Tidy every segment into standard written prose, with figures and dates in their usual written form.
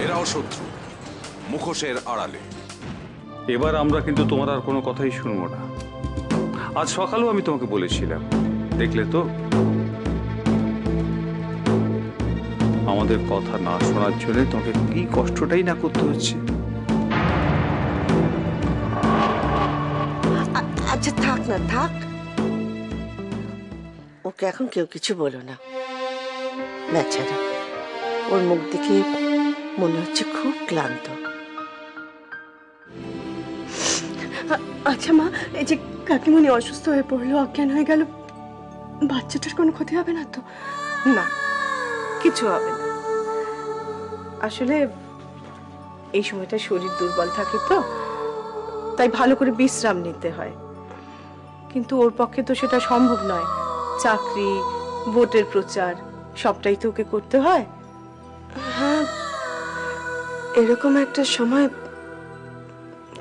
এরাও শত্রু, মুখোশের আড়ালে। এবার আমরা কিন্তু তোমার আর কোনো কথাই শুনবো না। আজ সকালেও আমি তোমাকে বলেছিলাম, দেখলে তো আমাদের কথা না শোনার জন্য তোমাকে কি কষ্টটাই না করতে হচ্ছে। আচ্ছা থাক না, থাক। ওকে এখন কেউ কিছু বলো না, বেচারা। ওর মুখ দেখে মনে হচ্ছে খুব ক্লান্ত। আচ্ছা মা, এই যে কাকিমণি অসুস্থ হয়ে পড়লো, অজ্ঞান হয়ে গেল, বাচ্চাটার কোনো ক্ষতি হবে না তো? না, কিছু হবে না। আসলে এই সময়টা শরীর দুর্বল থাকে তো, তাই ভালো করে বিশ্রাম নিতে হয়। কিন্তু ওর পক্ষে তো সেটা সম্ভব নয়। চাকরি, ভোটের প্রচার সবটাই তো ওকে করতে হয়। হ্যাঁ, এরকম একটা সময়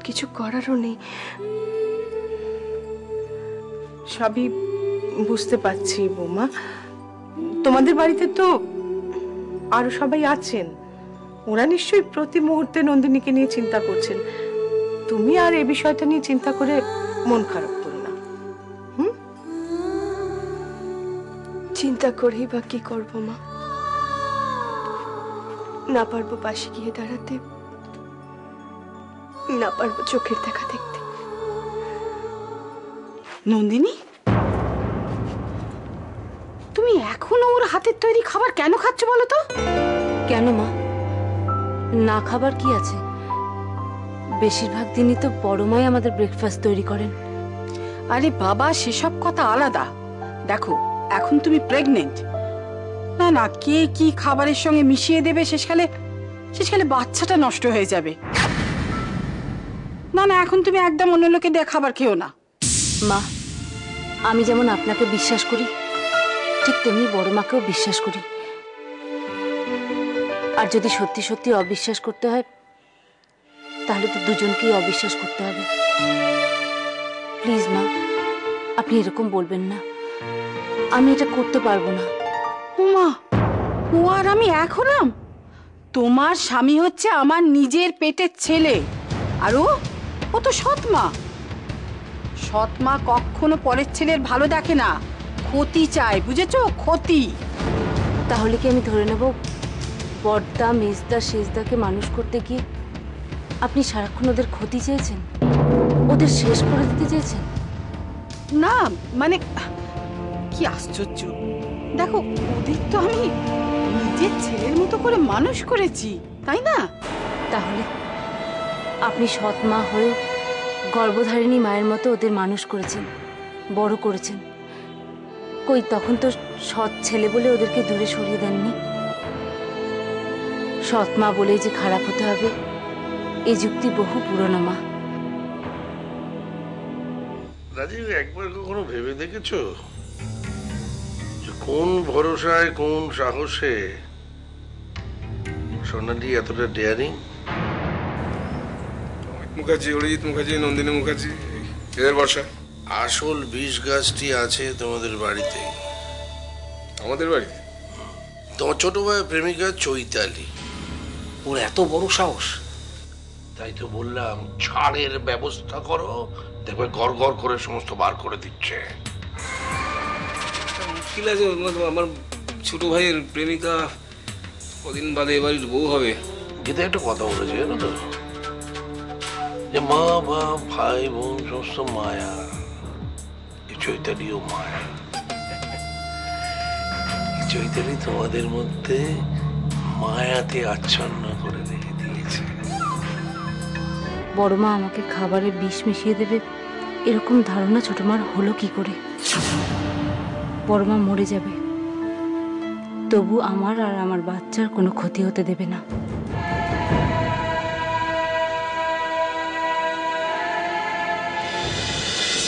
কিছু করারও নেই। সবই বুঝতে পারছি বৌমা। তোমাদের বাড়িতে তো আরো সবাই আছেন, ওরা নিশ্চয়ই প্রতি মুহূর্তে নন্দিনীকে নিয়ে চিন্তা করছেন। তুমি আর এই বিষয়টা নিয়ে চিন্তা করে মন খারাপ করো না। চিন্তা করেই বা কি করবো মা? না পারবো পাশে গিয়ে দাঁড়াতে, না পারবো চোখের দেখা দেখতে। নন্দিনী, তুমি এখনো ওর হাতের তৈরি খাবার কেন খাচ্ছ বলো তো? কেন মা, না খাবার কি আছে? বেশিরভাগ দিনই তো বড় মাই আমাদের ব্রেকফাস্ট তৈরি করেন। আরে বাবা, সেসব কথা আলাদা। দেখো, এখন তুমি প্রেগনেন্ট। না না, কে কি খাবারের সঙ্গে মিশিয়ে দেবে, শেষকালে বাচ্চাটা নষ্ট হয়ে যাবে। না না, এখন তুমি একদম অন্য লোকে দেয়া খাবার খেও না। মা, আমি যেমন আপনাকে বিশ্বাস করি, ঠিক তেমনি বড় মাকেও বিশ্বাস করি। আর যদি সত্যি সত্যি অবিশ্বাস করতে হয়, তাহলে তো দুজনকেই অবিশ্বাস করতে হবে। প্লিজ মা, আপনি এরকম বলবেন না। আমি এটা করতে পারবো না। মা, ও আর আমি এক হলাম? তোমার স্বামী হচ্ছে আমার নিজের পেটের ছেলে, আর ও তো সৎমা। সৎমা কখনো পরের ছেলের ভালো দেখে না, ক্ষতি চায়, বুঝেছো? ক্ষতি। তাহলে কি আমি ধরে নেব বড়দা, মেজদা, শেষদাকে মানুষ করতে গিয়ে আপনি সারাক্ষণ ওদের ক্ষতি চেয়েছেন, ওদের শেষ করে দিতে চেয়েছেন? না মানে, কি আশ্চর্য! দেখো, ওদের তো আমি নিজের ছেলের মতো করে মানুষ করেছি, তাই না? তাহলে আপনি সৎ মা হয়ে গর্ভধারিণী মায়ের মতো ওদের মানুষ করেছেন, বড় করেছেন। কই তখন তো সৎ ছেলে বলে ওদেরকে দূরে সরিয়ে দেননি। সৎ মা বলেই যে খারাপ হতে হবে, এই যুক্তি বহু পুরনো মা। রাজীব, একবার কখনো ভেবে দেখেছো কোন ভরসায়, কোন সাহসে সোনালি এতটা ডেয়ারিং? মুখার্জি, অরিজিৎ মুখার্জি, নন্দিনী মুখার্জি, এদের বর্ষা। আসল বিষ গাছটি আছে তোমাদের বাড়িতে। আমাদের বাড়িতে? তোমার ছোট ভাইয়ের প্রেমিকা চৈতালি, ওর এত বড় সাহস। তাই তো বললাম, ছাড়ের ব্যবস্থা করো, দেখবে গড় গড় করে সমস্ত বার করে দিচ্ছে। মুশকিল আছে, আমার ছোট ভাইয়ের প্রেমিকা কদিন বাদে এবাড়ির বউ হবে। গীতা একটা কথা বলেছে জানো তো, যে মা বাপ ভাই বোন সমস্ত মায়া, এই চৈতালিও মায়া। চৈতালি তোমাদের মধ্যে মায়াতে আচ্ছন্ন করে রেখে দিয়েছে। বড় মা আমাকে খাবারে বিষ মিশিয়ে দেবে এরকম ধারণা ছোট মার হলো কি করে? বড় মা মরে যাবে, তবু আমার আর আমার বাচ্চার কোনো ক্ষতি হতে দেবে না।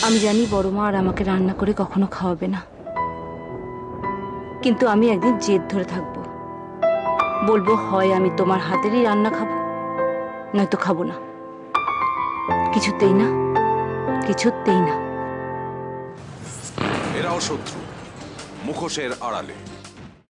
আমি জানি বড় মা আর আমাকে রান্না করে কখনো খাওয়াবে না, কিন্তু আমি একদিন জেদ ধরে থাকবো, বলবো হয় আমি তোমার হাতেরই রান্না খাবো, নয়তো খাবো না। কিছুতেই না, কিছুতেই না। এরাও শত্রু, মুখোশের আড়ালে।